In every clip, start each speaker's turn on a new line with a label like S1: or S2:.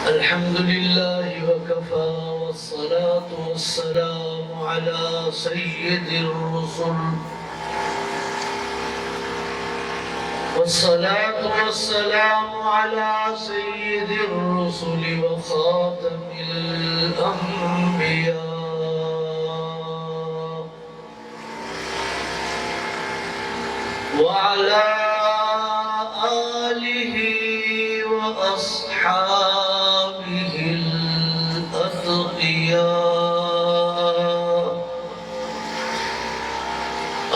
S1: الحمد لله وكفى والصلاة والسلام على سيد الرسل وخاتم الأنبياء وعلى آله وأصحابه الأتقياء.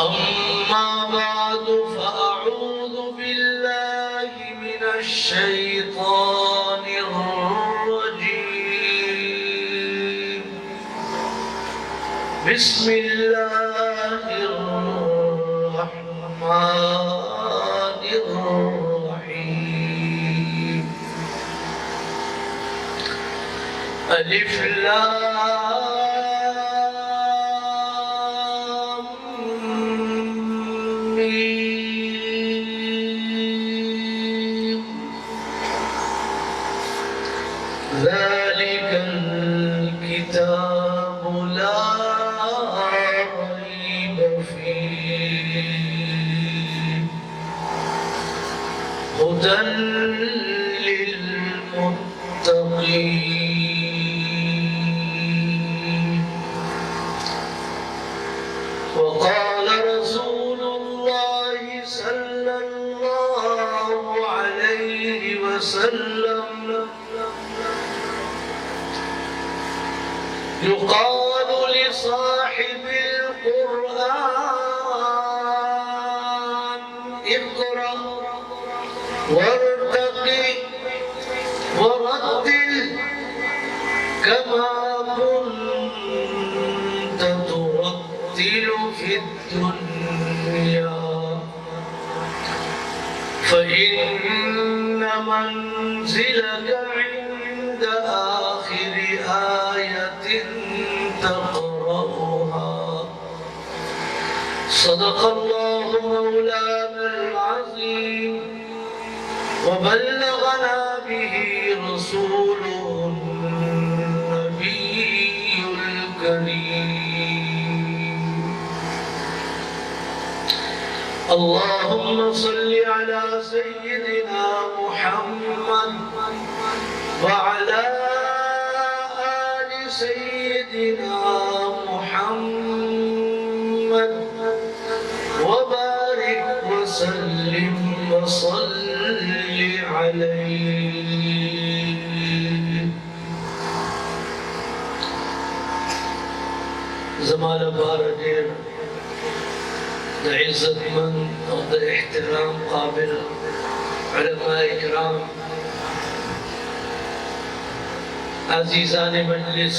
S1: أما بعد فأعوذ بالله من الشيطان الرجيم. بسم الله الرحمن الرحيم. ألف لام ميم. ذلك الكتاب لا ريب فيه هدى للمتقين. وقال رسول الله صلى الله عليه وسلم: يقال لصاحب القرآن: اقرأ وارتقي ورتل كما كنت ترتل في الدنيا، فإن منزلك عند آخر آية تقرأها. صدق الله مولانا العظيم وبلغنا به رسوله النبي الكريم. اللهم صل على سيدنا محمد وعلى آل سيدنا محمد وبارك وسلم وصل عليه. زمانه بارد عزت من او احترام قابل علماء کرام، عزیزان مجلس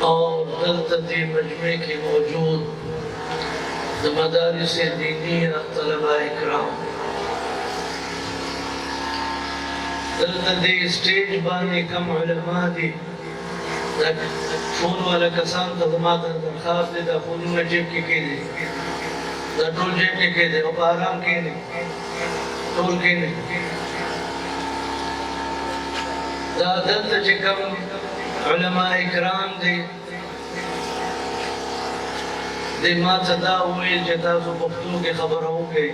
S1: اور دلتتی مجمع کی موجود مدارس دینیہ طلباء اکرام، دلتتی اسٹیج باندې کم علماء دي. فون والا کسان ته زما درخواست دی دا فونونه جیب کې کېږدئ، دا ټول جیب کې کېږدئ او په آرام کښېنئ، ټول کښېنئ. دا دلته چې کوم علماء اکرام دي د ما څه دا وویل چې تاسو پښتو کې خبره وکړئ.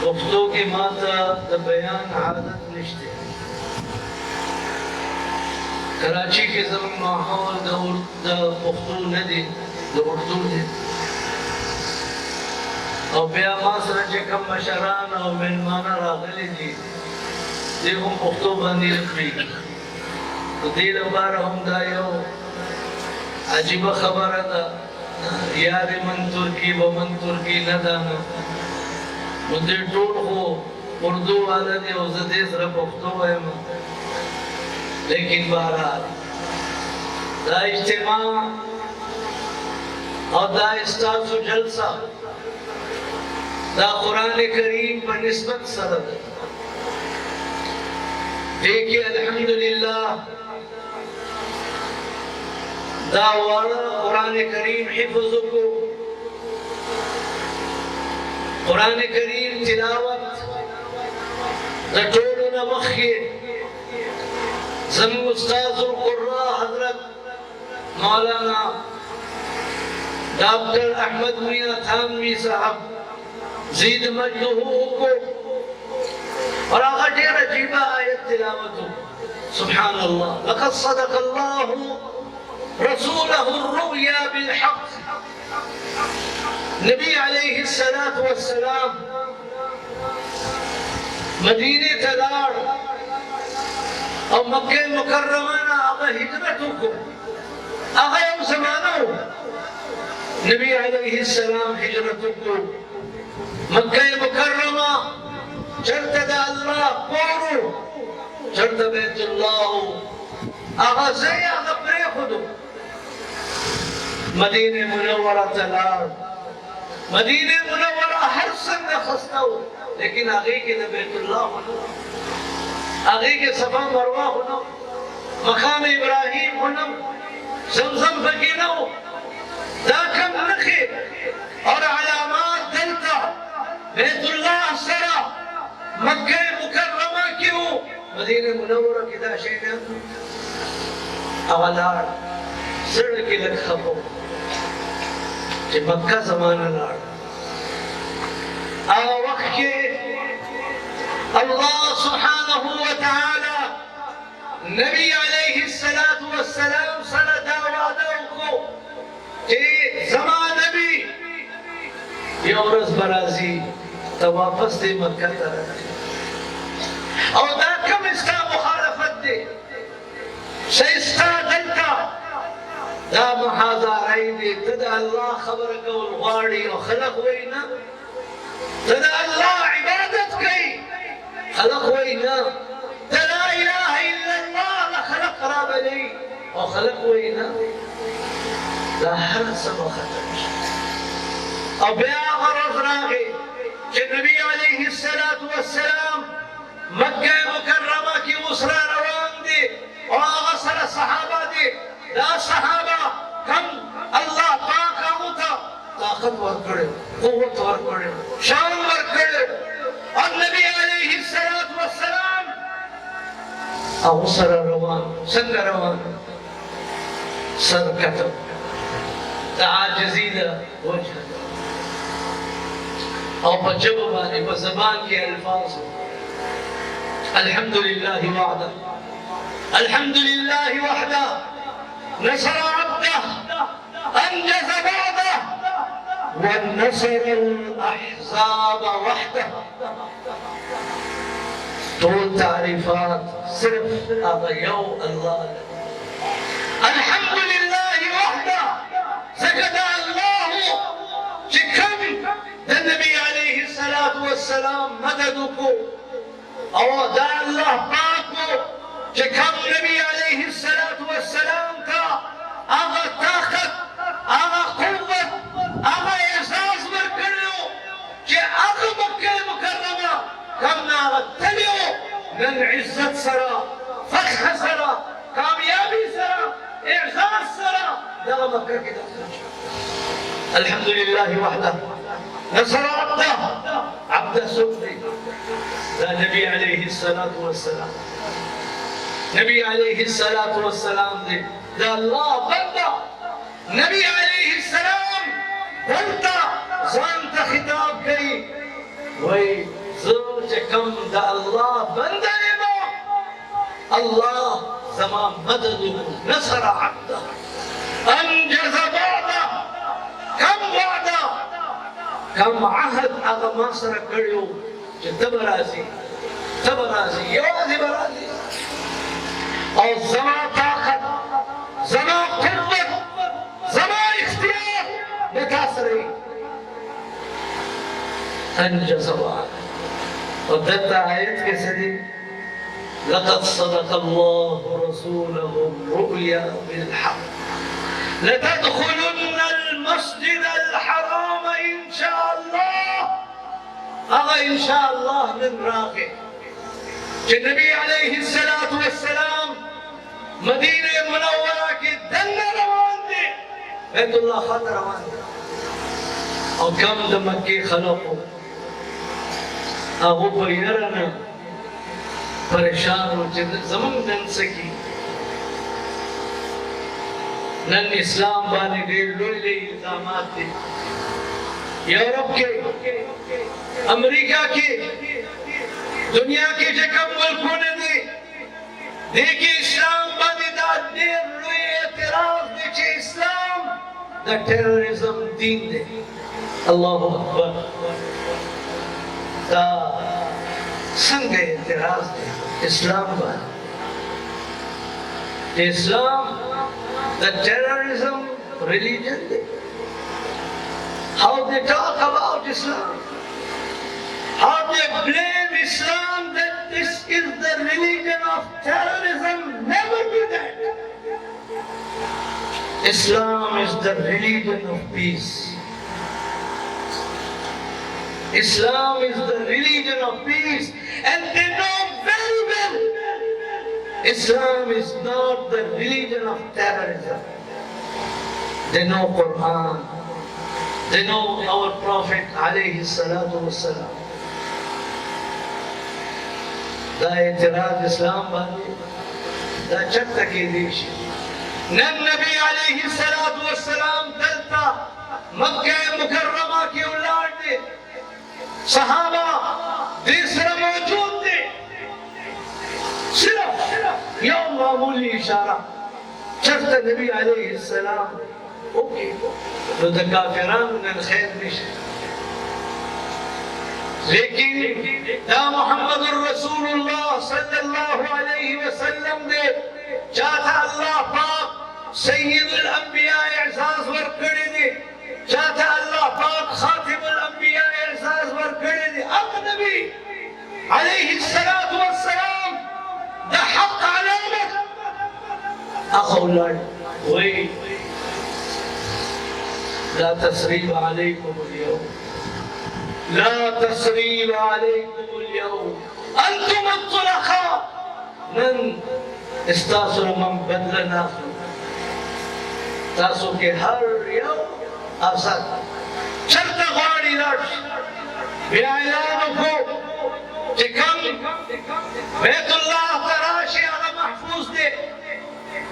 S1: پښتو کې ما ته د بیان عادت نشته. کراچي کې زموږ ماحول د پښتو نه دی، د اردو دی. او بیا ما سره چې کوم مشران او مېلمانه راغلي دي دوی هم پښتو باندې نه پوهېږي. د دې لپاره هم دا یو عجیبه خبره ده، یار من ترکی و من ترکی نه دانه. نو دوی ټول خو اردو والا دي او زه دې سره پښتو وایم. لیکن بہرحال دا اجتماع اور دا استاسو جلسہ دا قرآن کریم پر نسبت سرد. دیکھئے الحمدللہ داوارا قرآن کریم حفظ کو قرآن كريم تلاوت دټولو مخکې زموږ استاد القراء حضرت مولانا डॉक्टर अहमद मियां थानवी साहब जीद मजदूह को और आगा ढेर अजीबा आयत तिलावत सुभान अल्लाह लक़द सदक़ अल्लाहु रसूलहु अर्रुया बिलहक़ नबी अलैहिस्सलातु वस्सलाम मदीने तलाड़ और मक्के मुकर्रमा आगा हिजरत को आगा यम ज़मानो नबी अलैहिस्सलाम हिजरत को मक्के मुकर्रमा चरता अल्लाह कोरो चरता बैतुल्लाह आगा से आगा प्रे खुदो मदीने मुनव्वरा तलाड़ मदीने मुनव्वरा हर संग खस्ता हो लेकिन आगे के बैतुल्लाह होना आगे के सफा मरवा होना मकाम इब्राहिम होना ज़मज़म फकीना हो दाकम नखे और अलामात दलता बैतुल्लाह सरा मक्के मुकर्रमा क्यों मदीने मुनव्वरा की दाशेना अवलाड़ सड़ के लखबो जे मक्का ज़माना लाड़ आ वक्त के अल्लाह सुब्हानहु व तआला नबी अलैहिस्सलातु वस्सलाम सल्लल्लाहु अलैहि को कि ज़माना भी ये औरत बराजी तो वापस दे मक्का तरफ और दाकम इसका मुखालफत दे सस्ता दलता दा महाजाराई दे तदा अल्लाह खबर को वाड़ी और खलक वहीना तदा अल्लाह इबादत कई खलक वहीना لا إله إلا الله لخلق راب لي وخلق وينا لا حرس وخطر अब गरज रागे कि नबी अलैहिस्सलातु वस्सलाम मक्का मुकर्रमा की उसरा रवान दे और अगसर सहाबा दे ला सहाबा कम अल्लाह पाक आमुता ताकत वर करे कुव्वत वर करे शान वर करे और नबी अलैहिस्सलातु वस्सलाम अगसर रवान संग रवान सर कतब ताजजीदा वजह और बजबानी बज़बान के अल्फाज अल्हम्दुलिल्लाह वहदा अल्हम्दुलिल्लाह वहदा नसर अब्दह अंजज़ बअदह वनसर अल-अहज़ाब वहदह तो तारीफात सिर्फ आगयो अल्लाह अल्हम्दुलिल्लाह वहदा सकदा अल्लाह जिकम नबी अलैहिस्सलातु वस्सलाम मदद को और दा अल्लाह पाक को जिकम नबी अलैहिस्सलातु वस्सलाम का आगा ताकत आगा कुव्वत आगा एहसास वर करो कि आगा मक्का मुकर्रमा कम ना तलियो नन इज्जत सरा फख्र सरा कामयाबी सरा एहसास सरा दा मक्का की दस्तूर अल्हम्दुलिल्लाह वहदा नसर अब्दह अब्द सुब्दी दा नबी अलैहिस्सलातु वस्सलाम नबी अलैहिस्सलातु वस्सलाम दे दा अल्लाह बंदा नबी अलैहिस्सलाम बंदा जानता खिताब करी वही ज़रूर कम दा अल्लाह बंदा इमा अल्लाह ज़मान मदद नसर अब्दह अंजज़ बअदह कम वादा कम आहद आगा मासरा करियो कि तबराजी यवाज़ी बराजी और ज़मा ताकत ज़मा कुव्वत ज़मा इख्तियार बेतासरी अंजज़ बअदह और दत्ता आयत के सदी लक़द सदक़ अल्लाहु रसूलहु अर्रुया बिलहक़ लतदखुलुन्न المسجد الحرام إن شاء الله أغا إن شاء الله من راقي النبي عليه الصلاة والسلام مدينة منورة کی دن روان دي بیت الله خط روان دي او کم د مکی خلقو هغه په یاره نه پریشان و چې زمونږ نن څه کي نن اسلام باندې ډېر لوی لوی الزامات دي یورپ کې امریکا کې دنیا کې چې کوم ملکونه دي دې کې اسلام باندې دا ډېر لوی اعتراض دی چې اسلام د ټیرریزم دین دی الله اکبر دا څنګه اعتراض دی اسلام باندې اسلام the terrorism religion how they talk about Islam how they blame Islam that this is the religion of terrorism never be that Islam is the religion of peace Islam is the religion of peace and they know very well Islam is not the religion of terrorism. They know Quran. They know our Prophet alayhi salatu wassalam. Da itiraz Islam bani, da chatta ke deshi. Nan Nabi alayhi salatu wassalam dalta Makkah Mukarrama ki ulad de. Sahaba disra mawjood de. صرف يوم معمول إشارة شفت النبي عليه السلام okay لو ده كافران من الخير نشي لكن دا محمد رسول الله صلى الله عليه وسلم ده جاتا الله پاک سيد الأنبياء إعزاز ورکڑی دي جاتا الله پاک خاتم الأنبياء إعزاز ورکڑی دي اب نبي عليه الصلاة والسلام ده حق علينا أخولاد وي لا تسريب عليكم اليوم لا تسريب عليكم اليوم أنتم الطلقاء من استاثر من بدلنا تاسو کے ہر یو آسان چلتا غاڑی لاش بے اعلانو کو چکم بیت اللہ تراشی آغا محفوظ دے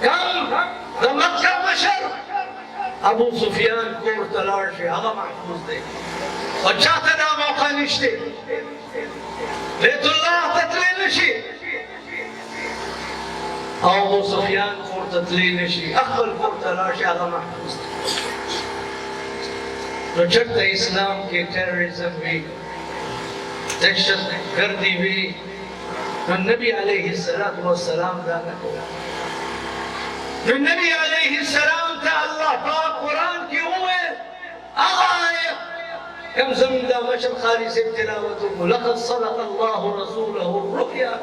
S1: کم دا مکہ مشر ابو سفیان کور تلاشی آغا محفوظ دے اور چاہتا دا موقع نشتے بیت اللہ تتلی نشی ابو سفیان کور تتلی نشی اخبر کور تلاشی آغا محفوظ دے تو چکتا اسلام کے ٹیررزم بھی دہشت گردی ہوئی تو نبی علیہ السلام دانا تو نبی علیہ السلام تا اللہ پاک قرآن کی ہوئے آغائے کم زمدہ مشر خالی سے تلاوتوں لقد صدق اللہ رسوله الرؤيا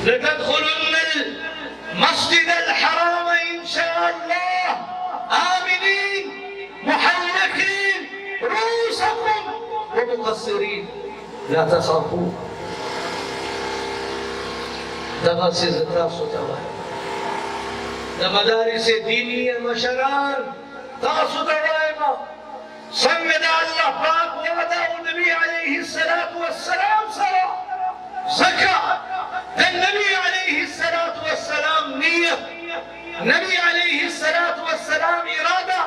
S1: لتدخلن المسجد الحرام ان شاء الله آمنين محلقين رؤوسكم ومقصرين لا تخافوا دغسی زتا سوتاوا د مدارس دینی مشران تاسو دوايما سمد الله پاک وعده النبي عليه الصلاه والسلام سره زكاه النبي عليه الصلاه والسلام نيه النبي عليه الصلاه والسلام اراده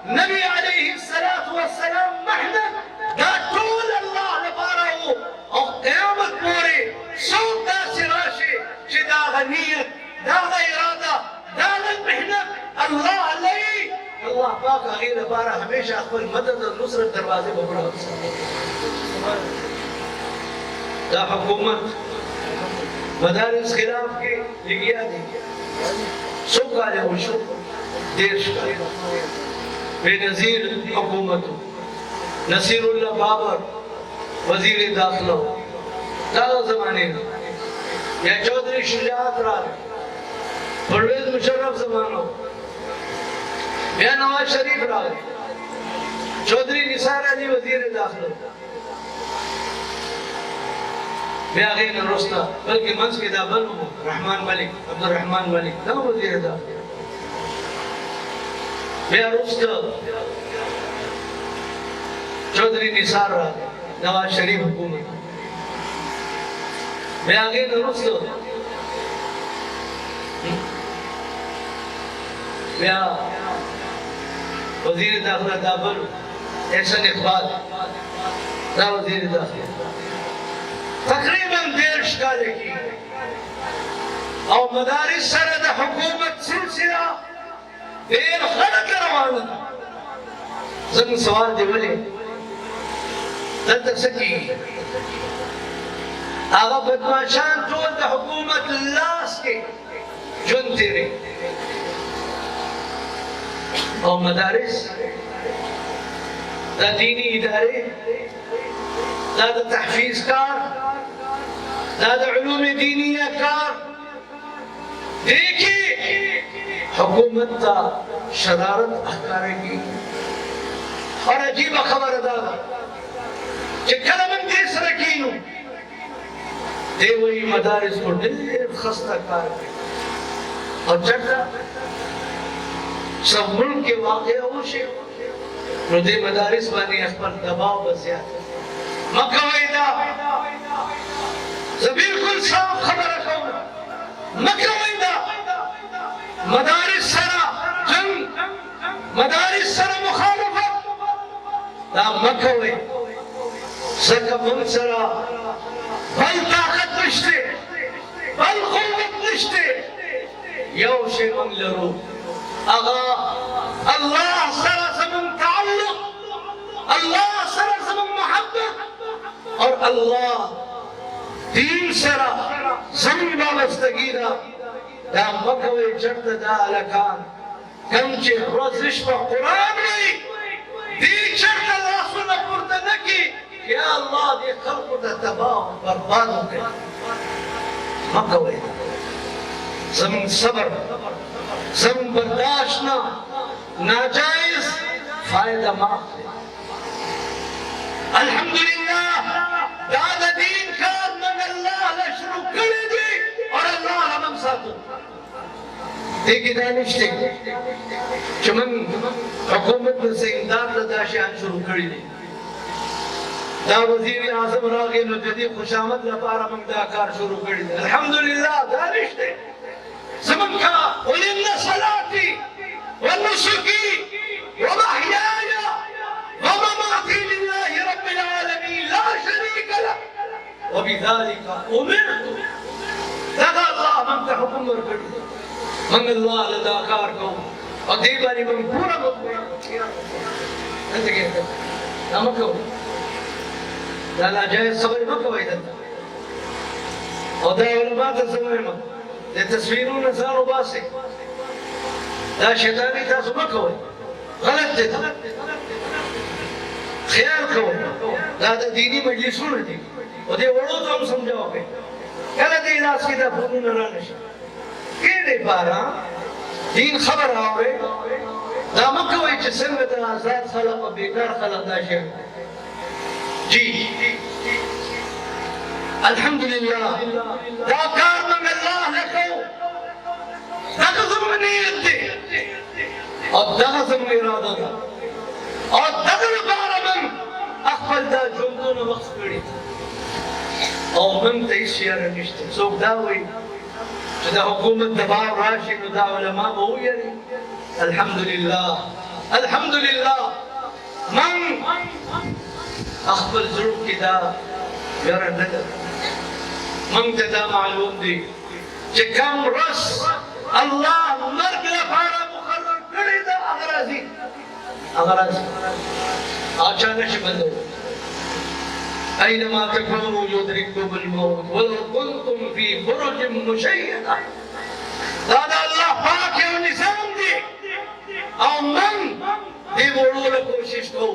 S1: النبي عليه الصلاه والسلام محنه دا طول الله لباره او قیامت پوری سوق دا سراشي چې دا غنیت دا اراده دا المحنه الله علی الله پاک هغه لپاره همیشه خپل مدد او نصرت دروازه وګړو دا حکومت مدارس خلاف کې لګیا دي څو کال وشو دیش بنظیر حکومت نصیر اللہ بابر وزیر داخلہ دا زمانے یا چودھری شجاعت راہ پرویز مشرف زمانہ یا نواز شریف راہ چودھری نثار علی وزیر داخلہ بیا غیر رستا بلکہ منس کے دابل رحمان ملک عبدالرحمان ملک دا وزیر داخلہ بیا رستا چودھری نثار راہ नवाज शरीफ हुकूमत मैं आगे दुरुस्त या वजीर दाखिला दाबल एहसन इकबाल ना वजीर दाखिला तकरीबन 1.5 काले की और मदारिस सरद हुकूमत सिलसिला देर गलत रवाना जन सवाल दिवले दलत सकी आगा बदमाशान टोल द हुकूमत लास के जुन तेरे और मदारिस दा दीनी इदारे दा तहफीज कार दा उलूम दीनिया कार देखिए हुकूमत का शरारत की और अजीब खबर अदा देश रखी दे वही मदारिस को ढेर खस्ता कार और चक्का सब मुल्क के वाक़े दे मदारिस बनी अखबर दबाव बसिया मकवैदा बिल्कुल साफ खबर रखो मकवैदा मदारिस सरा जंग मदारिस सरा मुखालफत दा मकवे सका मंसरा बल ताकत निश्ते बल क़ुव्वत निश्ते यौशे मंगलरू अगा अल्लाह सरा समन ताल्लुक अल्लाह सरा समन मोहब्बत और अल्लाह दीन सरा जमीन वाबस्तगीरा दा मकवे चढ़त दा अलकान कमचे रोजिश पर कुरान नहीं दी चढ़त अल्लाह सुना पुरता नकी या अल्लाह दे खल्क दा तबाह बर्बाद हो गए मकवे जमीन सबर जमीन बर्दाश्त ना नाजायज फायदा माफ अल्हम्दुलिल्लाह दादा दीन का मन अल्लाह ला शुरू करे दे और अल्लाह हम साथ देखिए दानिश्ते चमन हुकूमत में से इमदाद लदाशियान शुरू करी दे दा वजीर आज़म रागे नो जदी खुशामद लपारा मंगदाकार शुरू करी दे अल्हम्दुलिल्लाह दानिश्ते समन का उलिन्ना सलाती व नुसुकी व महयाया व ममाती लिल्लाहि रब्बिल आलमीन ला शरीक लह व बिज़ालिका उमिरतु लगा अल्लाह मन का हुक्म करी मन अल्लाह लदाकार को और देवानी मन पूरा अंत के नमको दाला जय सबर मको इधर और दा उलमा का समय में ये तस्वीरों नज़ार उबासे दा शैतानी था मको गलत थे ख्याल को दादा दीनी मजलिसों ने दी और दे वड़ो तो हम समझाओगे गलत इलाज की दा फूल न रानिश केड़े बारा दीन खबर आवे दा मको ये जिस्म दा आजाद खलक और बेकार खलक दा शेर जी अल्हम्दुलिल्लाह दा कार में अल्लाह रखो दगज़म नियत दे और दगज़म इरादा दा और दगल बारमन अखबल दा जुमदुन वक्त करी और मन तैसियर निश्ते सोक दावी जदा हुकूमत दबाव राशि नु दा उलमा बहु यरी अल्हम्दुलिल्लाह मन अखबल जुर्म की दा यार नगर मन जदा मालूम दी जे कम रस अल्लाह मर्ग लफारा मुकर्रर करे दा अगराजी अचानक बंद हो अयनमा तकुनु युद्रिकुमुल मौत वलौ कुंतुम फी बुरुजिन मुशय्यदा दादा अल्लाह पाक के निजाम दी और मन दे वोड़ो कोशिश को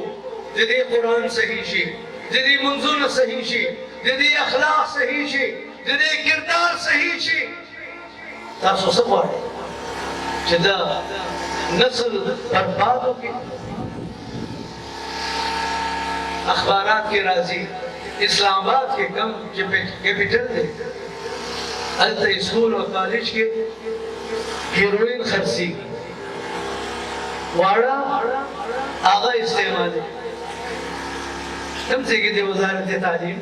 S1: दे कुरान सही शी दे मंजूर सही शी दे अखलाक सही शी दे किरदार सही शी तासो सब जदा नस्ल बर्बाद हो गई अखबारात के राजी इस्लामाबाद के कम कैपिटल थे अलत स्कूल और कॉलेज के हीरोइन खर्ची वाड़ा आगा इस्तेमाल कम से कहते वजारत तालीम,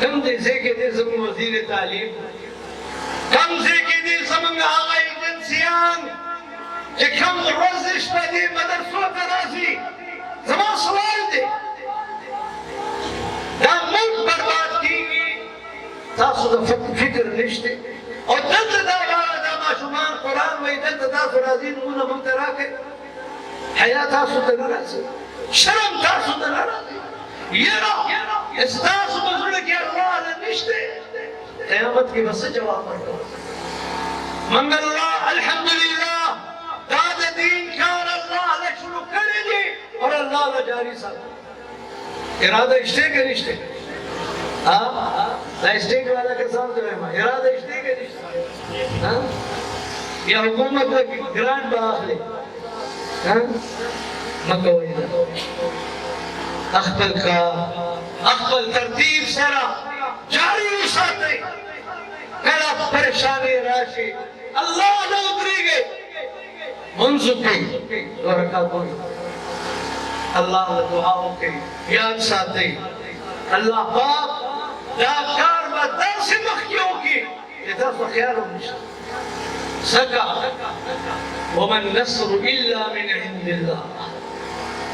S1: कम से कहते समंग वजीर तालीम, कम से कहते समंग आगा एजेंसियान कि कम रोजिश पदे मदरसों तराजी जमा सवाल दे दा मुल्क बर्बाद कीगी तासु दा फिक्र निश्ते और दल्त दा वाला दा माशुमान कुरान वही दल्त दा सुराजी नमूना मुमतरा के हया तासु दा नाराजी शर्म तासु दा नाराजी येरा इस्तासु बजुड़ के अल्लाह ने निश्ते क़यामत की बस जवाब पढ़ो मंगल्ला अल्हम्दुलिल्लाह दाद दीन कार अल्लाह ने शुरू करेगी और अल्लाह ने जारी साथ इरादा इश्ते के रिश्ते हाँ इश्ते वाला के साथ जो है इरादा इश्ते के रिश्ते हाँ या हुकूमत का ग्रांट बाखले हाँ मक्का वही अखबल तरतीब सरा जारी साथे कला परेशानी राशि अल्लाह ने उतरी गए मुंसुकी और का कोई अल्लाह ने दुआओं के याद साथे अल्लाह पाक दाकार बदर से मखियों की इधर तो ख्याल हो सका वमन नस्र इल्ला मिन इंदिल्लाह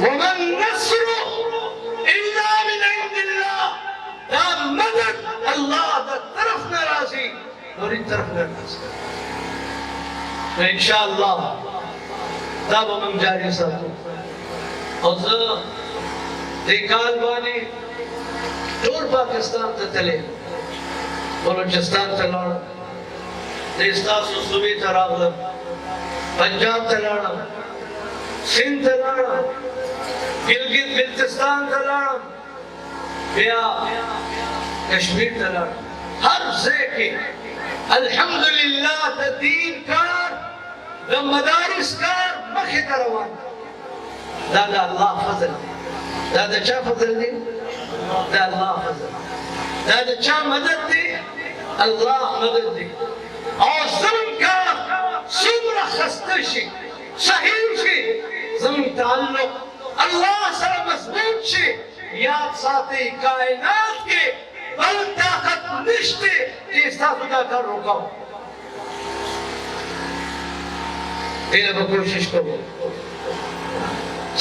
S1: वमन नस्र इल्ला मिन इंदिल्लाह दा मदद अल्लाह दा तरफ नाराजी और इन तरफ नाराजी तो इंशाअल्लाह तब हम जारी साथ और देकाल वाले टोल पाकिस्तान ते चले बलूचिस्तान चलाना देस्तान सूबे चलाना पंजाब चलाना सिंध चलाना गिलगित बिल्तिस्तान चलाना बिया कश्मीर चलाना हर से के अल्हम्दुलिल्लाह दीन कार द मदारिस कार मखे करवान दादा अल्लाह फजल दादा चा फजल दे दादा अल्लाह फजल दादा चा मदद दे अल्लाह मदद दे और ज़मीन का सुमरा खस्तशी सही शे ज़मीन ताल्लुक अल्लाह से मजबूत शे याद साथे कायनात के बल ताकत निश्ते के साथ खुदा का रोका तेरे कोशिश करो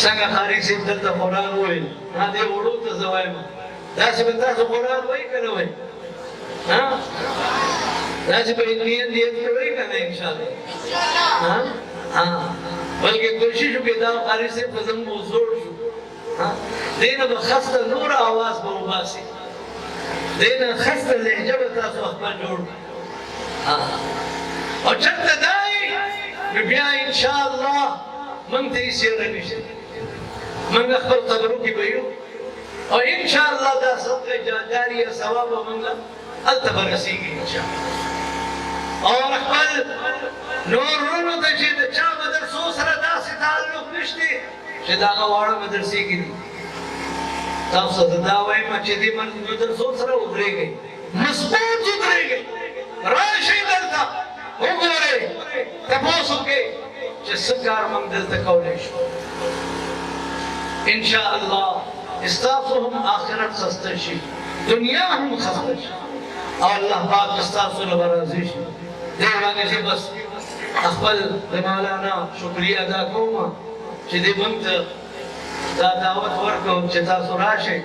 S1: संग खारी से दल कुरान हुए ना दे उड़ो तो जवाय में दास बता तो कुरान वही करो भाई हां दास पे नियत वही करना इंशाल्लाह हां हां बल्कि कोशिश के दाव खारी से फजम जोड़ हां देना बखस्त नूर आवाज बहुबासी देना खस्त लहजा बता सो अखबार जोड़ हां और चंद दाई बिया इंशाअल्लाह मंगते इसी रनिश मंगा खबर तबरू की बयो और इंशाअल्लाह दा सदक़े जारी सवाब मंगा अल्तबरसी की इंशाअल्लाह और अखबार नूर रोनो तजिद चा मदरसो सरा दा से ताल्लुक निश्ते शदागा वाड़ा मदरसी की तब सदा वही मस्जिद मन मदरसो सरा उभरे गई मजबूत उभरे गई राशि दलता उगरे तपोसु के जिसकार मंदिर तक कौलेश इंशाअल्लाह इस्ताफुहम आखिरत खस्तशी दुनिया हम खस्तशी और अल्लाह पाक इस्ताफु नबराजिश देवाने से बस अखबल मौलाना शुक्रिया अदा करूँगा चिदे मंत दा दावत वर्को चिता सुराशे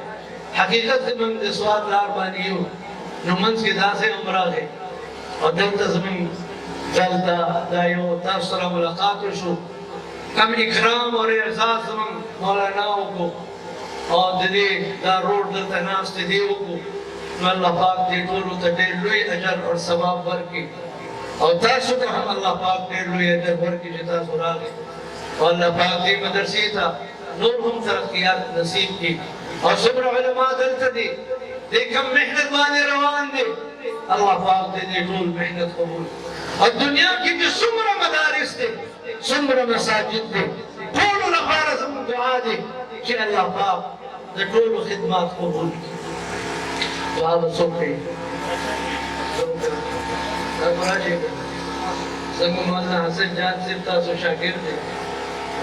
S1: हकीकत से मंत स्वाद लार बानियो नुमंस के दासे उमरा है और दल तज़मीन दलता दायो तासरा मुलाकात शु कम इकराम और एहसास हम मौलानाओं को और दे दा रोड दलता नास दे को अल्लाह पाक दे टोलो तडे लुई अजर और सवाब भर की और तासु तो हम अल्लाह पाक दे लुई अजर भर की जिता सुरागे और अल्लाह पाक दे मदरसी था नूर हम तरक्कियात नसीब की और सुबह उलमा दलता दे कम मेहनत वाले रवान दे अल्लाह पाक दे टोल मेहनत कबूल और दुनिया की जो सुमरा मदारिस दे सुमरा मसाजिद दे टोल लफारा सम दुआ दे कि अल्लाह पाक दे टोल खिदमत कबूल दुआ बसोके राशे संग मौलाना हसन जान सिर्फ तासो शागिर्द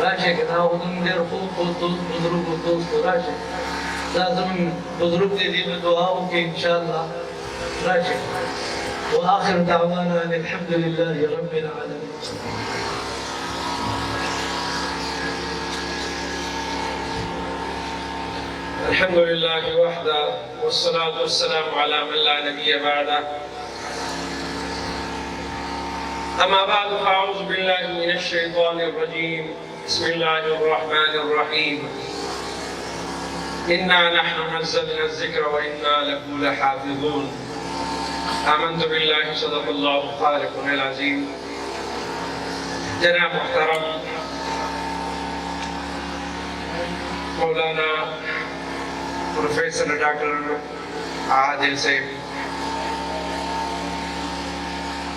S1: राशे के ना उदम देर खूब दोस्त बुजुर्ग दोस्त राशे لازم بزرگ دي بدعاء إن شاء الله راجع. وآخر دعوانا أن الحمد لله رب العالمين.
S2: الحمد لله وحده والصلاة والسلام على من لا نبي بعده. أما بعد فأعوذ بالله من الشيطان الرجيم. بسم الله الرحمن الرحيم. إنا نحن نزلنا الذكر وإنا له لحافظون. آمنت بالله صدق الله خالقنا العظيم. جناب محترم مولانا प्रोफेसर डॉक्टर आदिल साहब,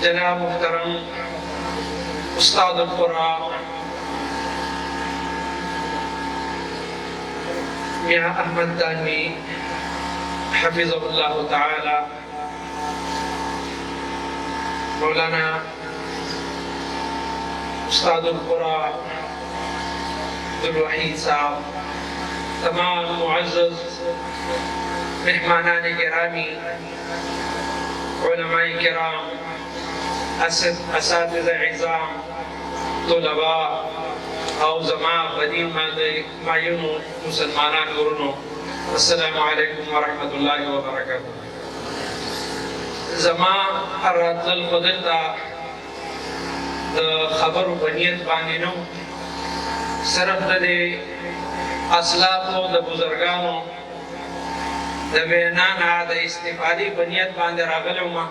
S2: जनाब मुहतरम उस्ताद अल-कुरा मियां अहमद दानवी हफिज़हुल्लाह ताला, मौलाना उस्ताद अल-कुरा अब्दुल वहीद साहब, तमाम मुअज़्ज़ज़ मेहमानान गिरामी, उलमाए किराम, असातिज़ा इज़ाम, तुलबा और ज़मा बदीन मायूनो मुसलमानान गुरुनो, अस्सलामु अलैकुम व रहमतुल्लाहि व बरकातुहू। ज़मा अर्रातल खुदता द खबर बनियत बानिनो सरफ दे असलाफो द बुजुर्गानो द वेनाना द इस्तिफादी बनियत बांधे रागलुमा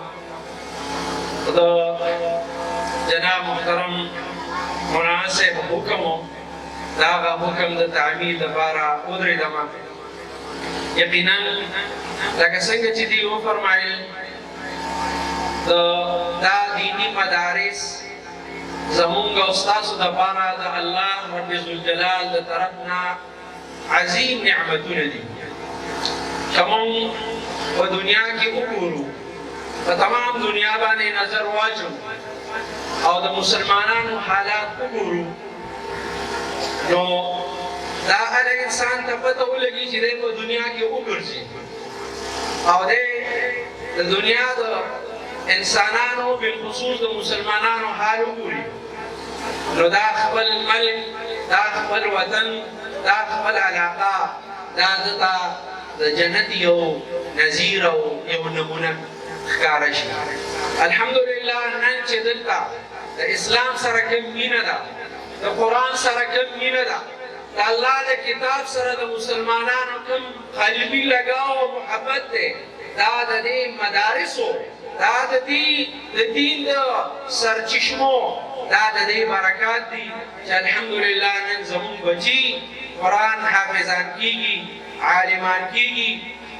S2: द जनाब मुहतरम मुनासिब हुक्मो दागा हुक्म द तामील द बारा उदरी दमा यकीनन लगा संग चिदी वो फरमाइल द दा दीनी मदारिस ज़मूंगा उस्ताद द बारा द अल्लाह रब्बुल जलाल द तरफना अजीम निअमतुन दी तमाम व दुनिया की उकुरू व तमाम दुनिया बाने नजर वाजो और द मुसलमानान हालात उकुरू नो दा अल इंसान तपतो लगी जिदे को दुनिया की उकुर जी और दे दुनिया द इंसानानो बिलखुसूस द मुसलमानानो हाल उकुरी नो दा खबल मल्क दा खबल वतन दा खबल अलाका दा दता द जन्नत यो नज़ीर यो नमूना ख़ारश। अल्हम्दुलिल्लाह नन चदलता द इस्लाम सरकम मीना दा द कुरान सरकम मीना दा द अल्लाह द किताब सर द मुसलमानानो कम क़ल्बी लगाओ मोहब्बत दे दा द दे मदारिसो दा द दीन द सरचश्मो दा द दे बरकत दी। अल्हम्दुलिल्लाह नन ज़मून बची कुरान हाफिजान कीगी आलिमान कीगी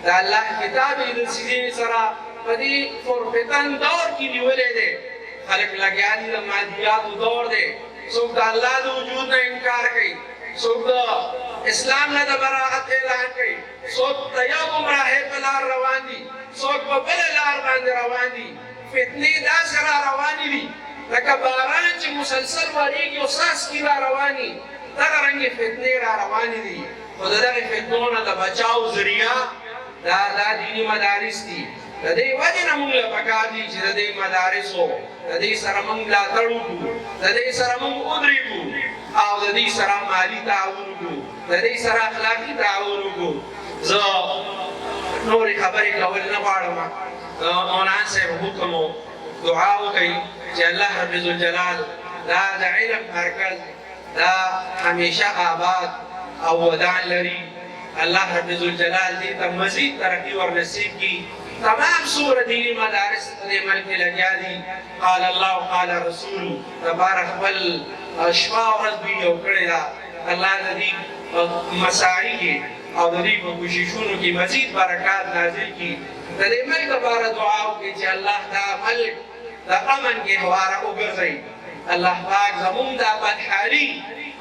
S2: दा अल्लाह किताब इधर सीधे सरा पदी फुरफतन दौर की निवले दे खलक लग्यानी द मादियात दौर दे सुख दा अल्लाह द वजूद ना इनकार कई सुख दा इस्लाम ना द बराअत ऐलान कई सुख तया गुमराह पलार रवानी सुख बबल लार बांध रवानी फितने दा सरा रवानी दी लका बारान च मुसलसल वरीगी उसास की रवानी तगा रंगे फितने रवानी दी खुदा दा फितनों दा बचाओ जरिया दा दीनी मदारिस दी दे वजन मुंगला पकादी च दे मदारिस हो दे सरमंग ला तड़ू दे सरमंग उदरी को आओ दे सरा माली ताउन को दे सरा अखलाकी ताउन को ज नूरी खबरी कवल न पाड़मा मौलाना से हुक्मो दुआ कई कि अल्लाह रब्बुल जलाल दा इल्म मरकज दा हमेशा आबाद और वदान लरी अल्लाह रब्बुल जलाल दी ता मजीद तरक्की और नसीब की तमाम सूरत दीनी मदारिस दे मल्क लग्या दी قال الله قال रसूल तबारक वल अशफा और भी ओकड़ेला अल्लाह दी मसाई के और दी कोशिशों की मजीद बरकत नाज़िल की दे मल्क बारा दुआओं के कि अल्लाह दा मल्क दा अमन के हवारा उगरई अल्लाह पाक ज़मून दा बदहाली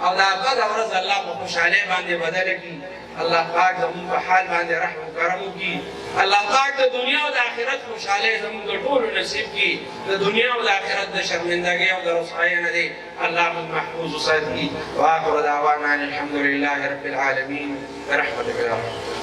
S2: और दा बद औरत अल्लाह को खुशहाली बांधे बदल की अल्लाह पाक ज़मून का हाल बांधे रहम करम की अल्लाह पाक द दुनिया और आखिरत खुशहाली ज़मून को टोल नसीब की द दुनिया और आखिरत द शर्मिंदगी और रसवाई न दे अल्लाह महफूज सद की व आखिर दावाना अल्हम्दुलिल्लाहि रब्बिल आलमीन रहमतुल्लाह।